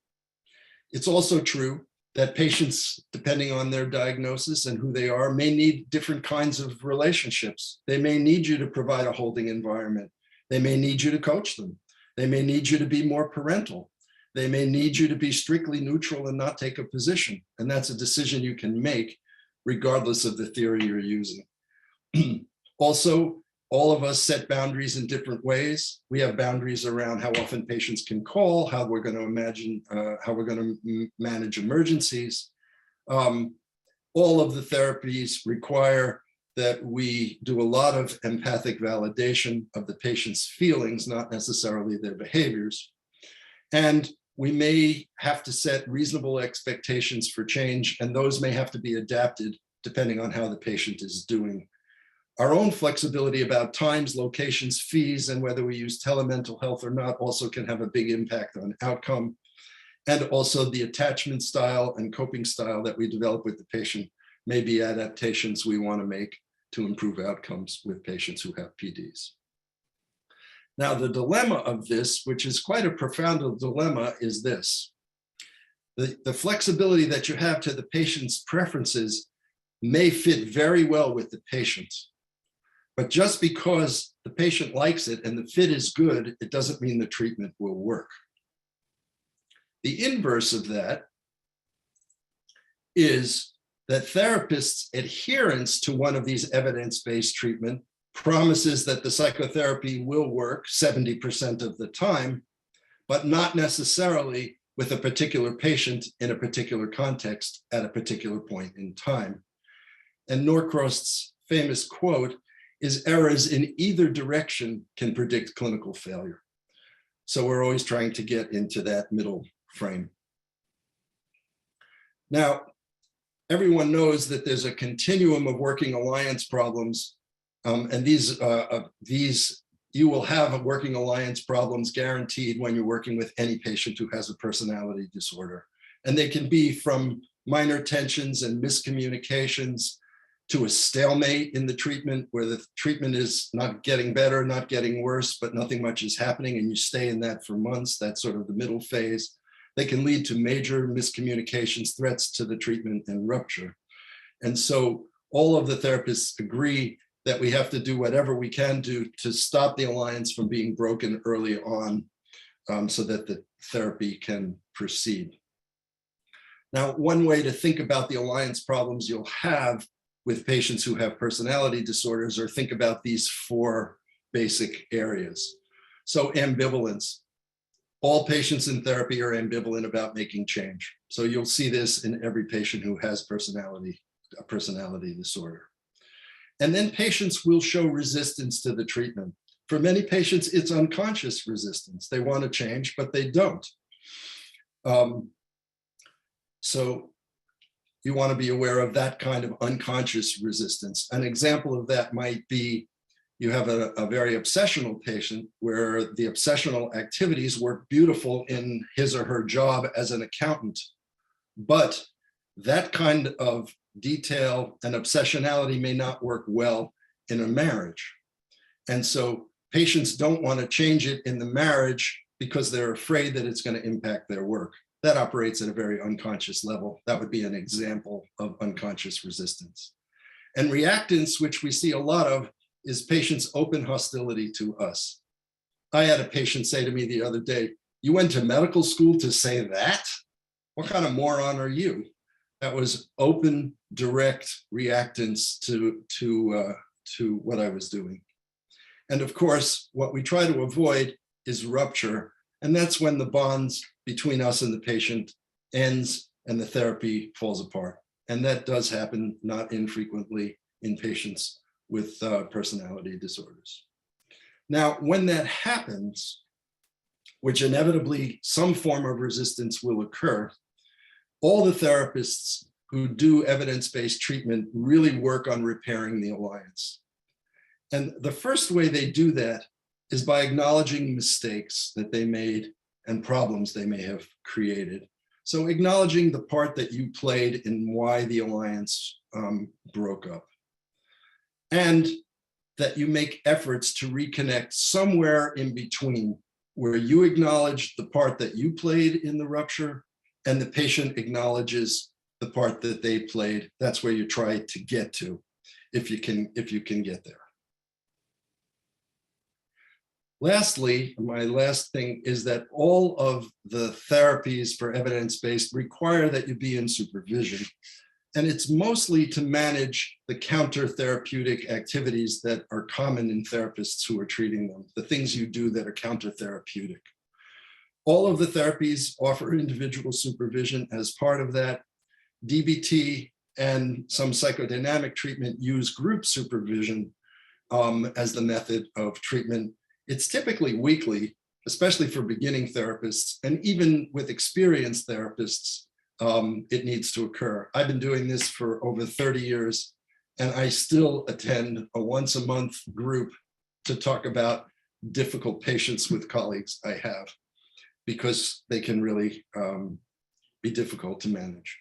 It's also true that patients, depending on their diagnosis and who they are, may need different kinds of relationships. They may need you to provide a holding environment. They may need you to coach them. They may need you to be more parental. They may need you to be strictly neutral and not take a position. And that's a decision you can make regardless of the theory you're using. Also, all of us set boundaries in different ways. We have boundaries around how often patients can call, how we're going to manage emergencies. All of the therapies require that we do a lot of empathic validation of the patient's feelings, not necessarily their behaviors. And we may have to set reasonable expectations for change, and those may have to be adapted depending on how the patient is doing. Our own flexibility about times, locations, fees, and whether we use telemental health or not also can have a big impact on outcome. And also the attachment style and coping style that we develop with the patient may be adaptations we want to make to improve outcomes with patients who have PDs. Now, the dilemma of this, which is quite a profound dilemma, is this. The flexibility that you have to the patient's preferences may fit very well with the patient. But just because the patient likes it and the fit is good, it doesn't mean the treatment will work. The inverse of that is that therapists' adherence to one of these evidence-based treatment promises that the psychotherapy will work 70% of the time, but not necessarily with a particular patient in a particular context at a particular point in time. And Norcrost's famous quote is, "Errors in either direction can predict clinical failure." So we're always trying to get into that middle frame. Now, everyone knows that there's a continuum of working alliance problems, and these you will have working alliance problems guaranteed when you're working with any patient who has a personality disorder. And they can be from minor tensions and miscommunications to a stalemate in the treatment where the treatment is not getting better, not getting worse, but nothing much is happening and you stay in that for months. That's sort of the middle phase. They can lead to major miscommunications, threats to the treatment, and rupture. And so all of the therapists agree that we have to do whatever we can do to stop the alliance from being broken early on, so that the therapy can proceed. Now, one way to think about the alliance problems you'll have with patients who have personality disorders, or think about these four basic areas. So ambivalence. All patients in therapy are ambivalent about making change. So you'll see this in every patient who has a personality disorder. And then patients will show resistance to the treatment. For many patients, it's unconscious resistance. They want to change, but they don't. So you want to be aware of that kind of unconscious resistance. An example of that might be you have a very obsessional patient where the obsessional activities work beautiful in his or her job as an accountant, but that kind of detail and obsessionality may not work well in a marriage. And so patients don't want to change it in the marriage because they're afraid that it's going to impact their work. That operates at a very unconscious level. That would be an example of unconscious resistance. And reactance, which we see a lot of, is patients' open hostility to us. I had a patient say to me the other day, "You went to medical school to say that? What kind of moron are you?" That was open, direct reactance to what I was doing. And of course, what we try to avoid is rupture. And that's when the bonds between us and the patient ends and the therapy falls apart. And that does happen not infrequently in patients with personality disorders. Now, when that happens, which inevitably some form of resistance will occur, all the therapists who do evidence-based treatment really work on repairing the alliance. And the first way they do that is by acknowledging mistakes that they made and problems they may have created. So acknowledging the part that you played in why the alliance broke up. And that you make efforts to reconnect somewhere in between, where you acknowledge the part that you played in the rupture and the patient acknowledges the part that they played. That's where you try to get to, if you can get there. Lastly, my last thing is that all of the therapies for evidence-based require that you be in supervision. And it's mostly to manage the counter-therapeutic activities that are common in therapists who are treating them, the things you do that are counter-therapeutic. All of the therapies offer individual supervision as part of that. DBT and some psychodynamic treatment use group supervision as the method of treatment. It's typically weekly, especially for beginning therapists, and even with experienced therapists, it needs to occur. I've been doing this for over 30 years, and I still attend a once-a-month group to talk about difficult patients with colleagues I have, because they can really be difficult to manage.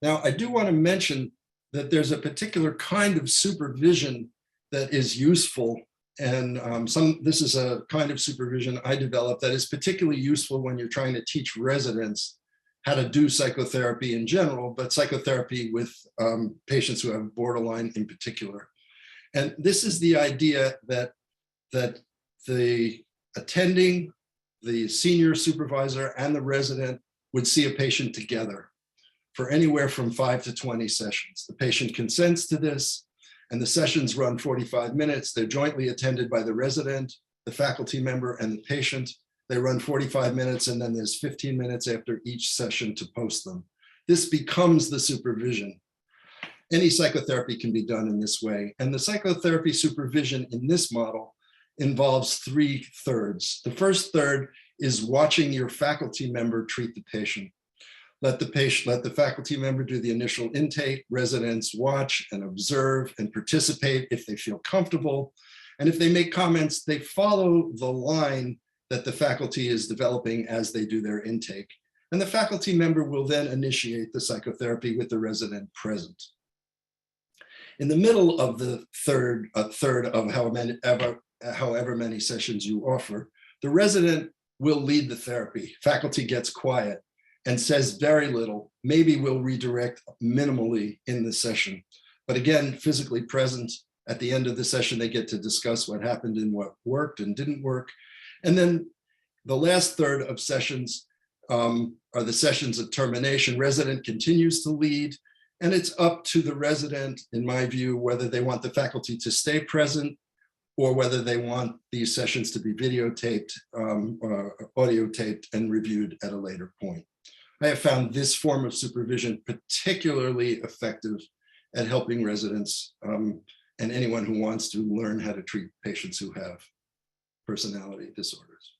Now, I do want to mention that there's a particular kind of supervision that is useful, and this is a kind of supervision I developed that is particularly useful when you're trying to teach residents how to do psychotherapy in general, but psychotherapy with patients who have borderline in particular. And this is the idea that the attending, the senior supervisor, and the resident would see a patient together for anywhere from 5 to 20 sessions. The patient consents to this, and the sessions run 45 minutes. They're jointly attended by the resident, the faculty member, and the patient. They run 45 minutes, and then there's 15 minutes after each session to post them. This becomes the supervision. Any psychotherapy can be done in this way. And the psychotherapy supervision in this model involves 3/3. The first third is watching your faculty member treat the patient. Let the faculty member do the initial intake. Residents watch and observe and participate if they feel comfortable. And if they make comments, they follow the line that the faculty is developing as they do their intake. And the faculty member will then initiate the psychotherapy with the resident present. In the middle of the third of however many sessions you offer, the resident will lead the therapy. Faculty gets quiet and says very little, maybe will redirect minimally in the session. But again, physically present. At the end of the session, they get to discuss what happened and what worked and didn't work. And then the last third of sessions are the sessions of termination. Resident continues to lead, and it's up to the resident, in my view, whether they want the faculty to stay present or whether they want these sessions to be videotaped, audio taped, and reviewed at a later point. I have found this form of supervision particularly effective at helping residents and anyone who wants to learn how to treat patients who have personality disorders.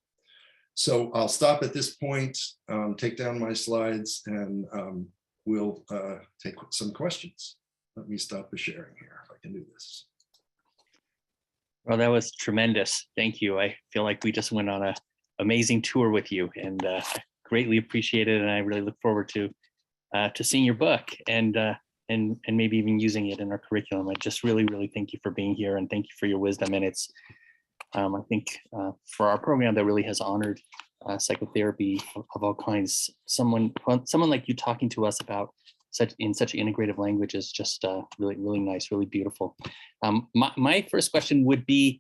So I'll stop at this point, take down my slides, and we'll take some questions. Let me stop the sharing here if I can do this. Well, that was tremendous. Thank you. I feel like we just went on an amazing tour with you, and greatly appreciate it. And I really look forward to seeing your book and maybe even using it in our curriculum. I just really thank you for being here, and thank you for your wisdom. And it's, I think for our program that really has honored psychotherapy of all kinds, someone like you talking to us about such integrative language is just really nice, really beautiful. My first question would be,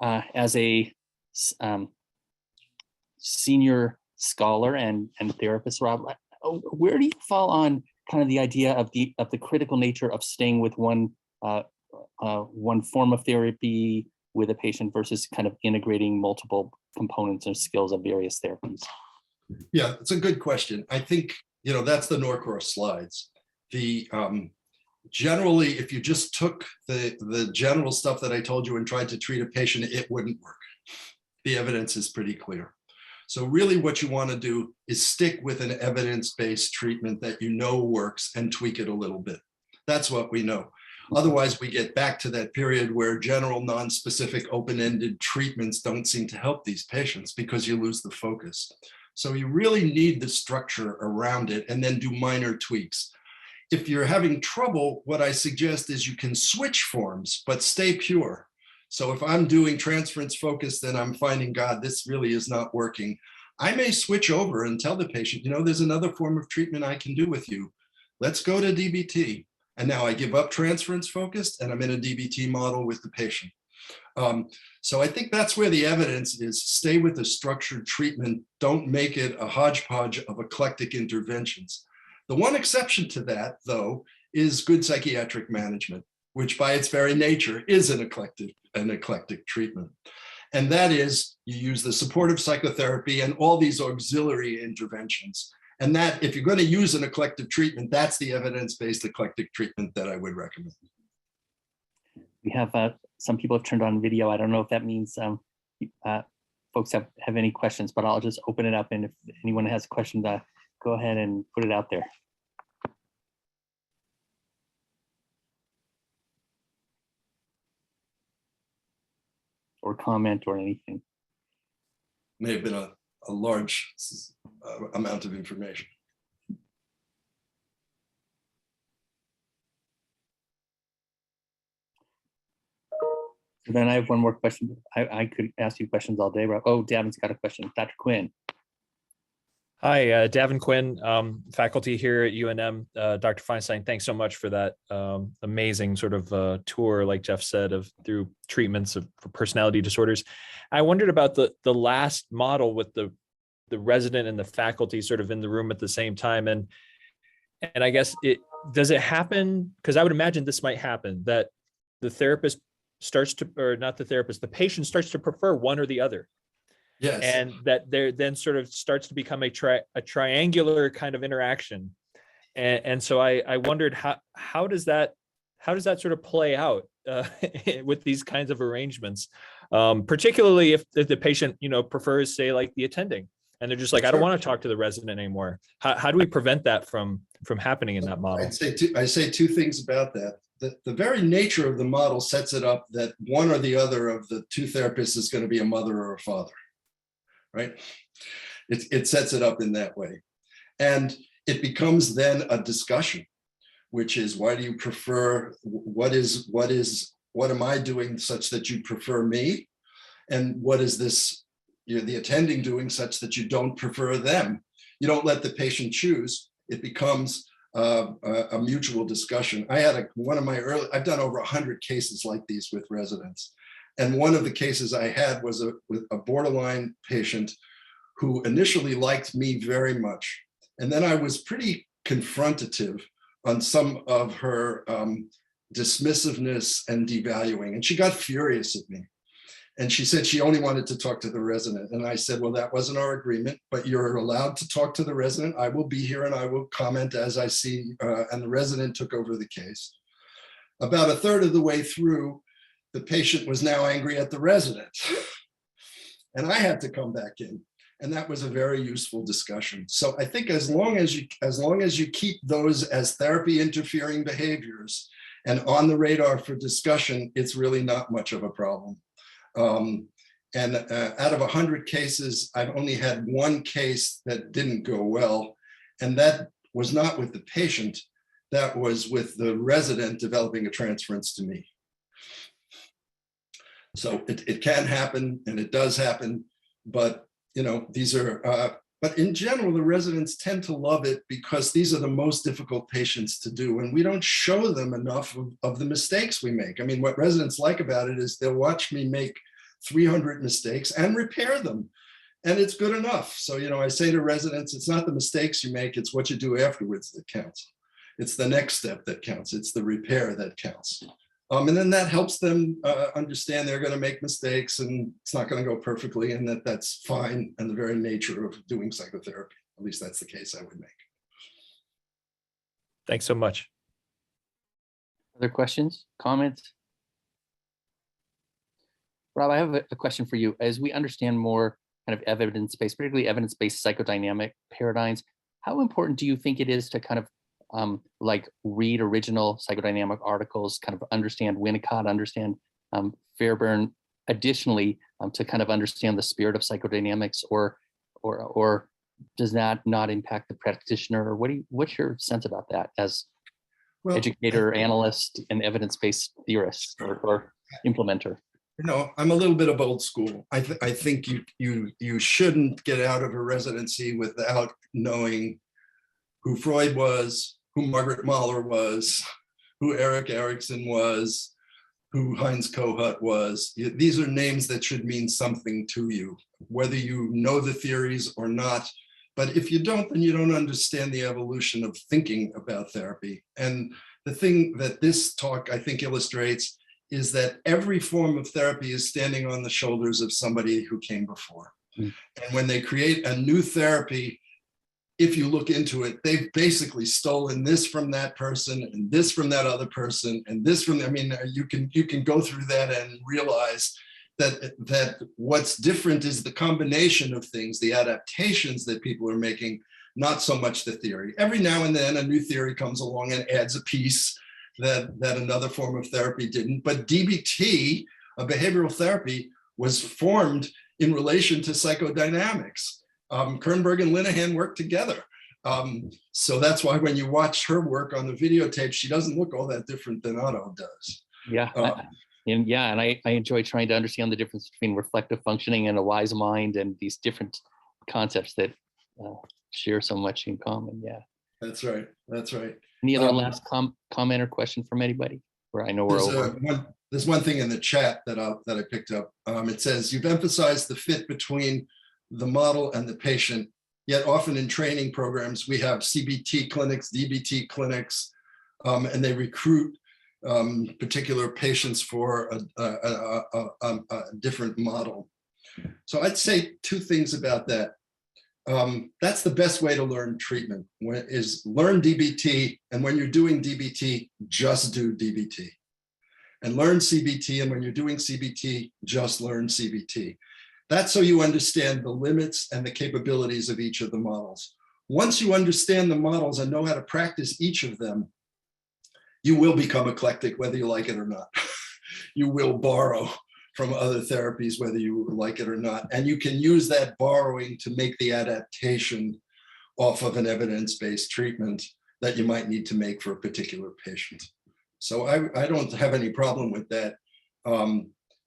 as a senior scholar and therapist, Rob, where do you fall on kind of the idea of the critical nature of staying with one form of therapy with a patient versus kind of integrating multiple components and skills of various therapies? Yeah, it's a good question. I think, that's the Norcross slides. The generally, if you just took the general stuff that I told you and tried to treat a patient, it wouldn't work. The evidence is pretty clear. So really what you want to do is stick with an evidence-based treatment that you know works and tweak it a little bit. That's what we know. Otherwise, we get back to that period where general, non-specific, open-ended treatments don't seem to help these patients because you lose the focus. So you really need the structure around it and then do minor tweaks. If you're having trouble, what I suggest is you can switch forms, but stay pure. So if I'm doing transference focus, then I'm finding, God, this really is not working. I may switch over and tell the patient, there's another form of treatment I can do with you. Let's go to DBT. And now I give up transference focused and I'm in a DBT model with the patient. So I think that's where the evidence is. Stay with the structured treatment. Don't make it a hodgepodge of eclectic interventions. The one exception to that, though, is good psychiatric management, which by its very nature is an eclectic treatment. And that is, you use the supportive psychotherapy and all these auxiliary interventions. And that, if you're going to use an eclectic treatment, that's the evidence-based eclectic treatment that I would recommend. We have some people have turned on video. I don't know if that means folks have any questions, but I'll just open it up. And if anyone has a question, go ahead and put it out there. Or comment or anything. May have been a large amount of information. Then I have one more question. I could ask you questions all day. Oh, Davin's got a question. Dr. Quinn. Hi, Davin Quinn, faculty here at UNM. Dr. Feinstein, thanks so much for that amazing sort of tour, like Jeff said, through treatments for personality disorders. I wondered about the last model with the resident and the faculty sort of in the room at the same time. And I guess does it happen? Because I would imagine this might happen, that the therapist starts to, or not the therapist, the patient starts to prefer one or the other. Yes. And that there then sort of starts to become a triangular kind of interaction. And so I wondered how does that sort of play out with these kinds of arrangements, particularly if the patient, prefers, say, like the attending, and they're just like, I don't want to talk to the resident anymore. How do we prevent that from happening in that model? I say two things about that. The very nature of the model sets it up that one or the other of the two therapists is going to be a mother or a father, right? It sets it up in that way. And it becomes then a discussion, which is, why do you prefer, what am I doing such that you prefer me? And what is this, the attending doing such that you don't prefer them? You don't let the patient choose. It becomes a mutual discussion. I had I've done over 100 cases like these with residents. And one of the cases I had was with a borderline patient who initially liked me very much. And then I was pretty confrontative on some of her dismissiveness and devaluing. And she got furious at me. And she said she only wanted to talk to the resident. And I said, well, that wasn't our agreement, but you're allowed to talk to the resident. I will be here and I will comment as I see. And the resident took over the case. About a third of the way through, the patient was now angry at the resident. And I had to come back in. And that was a very useful discussion. So I think as long as you keep those as therapy interfering behaviors and on the radar for discussion, it's really not much of a problem. And out of 100 cases, I've only had one case that didn't go well. And that was not with the patient, that was with the resident developing a transference to me. So it can happen and it does happen, but these are, but in general, the residents tend to love it because these are the most difficult patients to do. And we don't show them enough of the mistakes we make. I mean, what residents like about it is they'll watch me make 300 mistakes and repair them. And it's good enough. So, I say to residents, it's not the mistakes you make, it's what you do afterwards that counts. It's the next step that counts. It's the repair that counts. And then that helps them understand they're going to make mistakes and it's not going to go perfectly, and that's fine, and the very nature of doing psychotherapy. At least that's the case I would make. Thanks so much. Other questions, comments? Rob, I have a question for you. As we understand more kind of evidence-based, particularly evidence-based psychodynamic paradigms, how important do you think it is to kind of like read original psychodynamic articles, kind of understand Winnicott, understand Fairbairn, additionally to kind of understand the spirit of psychodynamics, or does that not impact the practitioner? Or what's your sense about that as Well, educator, analyst, and evidence-based theorist or implementer? I'm a little bit of old school. I think you shouldn't get out of a residency without knowing who Freud was, who Margaret Mahler was, who Erik Erikson was, who Heinz Kohut was. These are names that should mean something to you, whether you know the theories or not. But if you don't, then you don't understand the evolution of thinking about therapy. And the thing that this talk, I think, illustrates is that every form of therapy is standing on the shoulders of somebody who came before. And when they create a new therapy, if you look into it, they've basically stolen this from that person and this from that other person and this from, I mean, you can go through that and realize that what's different is the combination of things, the adaptations that people are making, not so much the theory. Every now and then a new theory comes along and adds a piece that another form of therapy didn't. But DBT, a behavioral therapy, was formed in relation to psychodynamics. Kernberg and Linehan worked together. So that's why when you watch her work on the videotape, she doesn't look all that different than Otto does. Yeah. And I enjoy trying to understand the difference between reflective functioning and a wise mind, and these different concepts that share so much in common. Yeah. That's right. That's right. Any other last comment or question from anybody? Where I know we're over. There's one thing in the chat that I picked up. It says, you've emphasized the fit between the model and the patient, yet often in training programs, we have CBT clinics, DBT clinics, and they recruit particular patients for a different model. So I'd say two things about that. That's the best way to learn treatment, is learn DBT, and when you're doing DBT, just do DBT. And learn CBT, and when you're doing CBT, just learn CBT. That's so you understand the limits and the capabilities of each of the models. Once you understand the models and know how to practice each of them, you will become eclectic, whether you like it or not. You will borrow from other therapies, whether you like it or not. And you can use that borrowing to make the adaptation off of an evidence-based treatment that you might need to make for a particular patient. So I don't have any problem with that.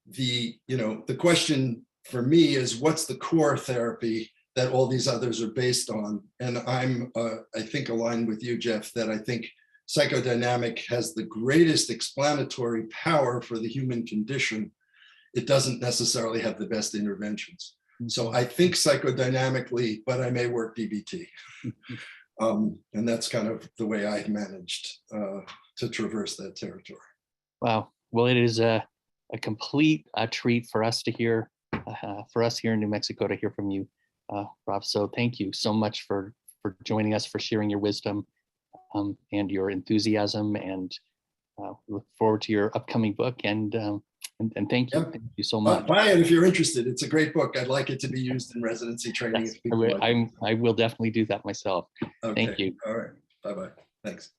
The question for me is, what's the core therapy that all these others are based on? And I'm, I think, aligned with you, Jeff, that I think psychodynamic has the greatest explanatory power for the human condition. It doesn't necessarily have the best interventions. So I think psychodynamically, but I may work DBT. And that's kind of the way I managed to traverse that territory. Wow. Well, it is a complete treat for us to hear, for us here in New Mexico, to hear from you, Rob. So thank you so much for joining us, for sharing your wisdom and your enthusiasm, and look forward to your upcoming book. And thank you. Yep. Thank you so much. Buy it if you're interested. It's a great book. I'd like it to be used in residency training. Yes, I will definitely do that myself. Okay. Thank you. All right. Bye-bye. Thanks.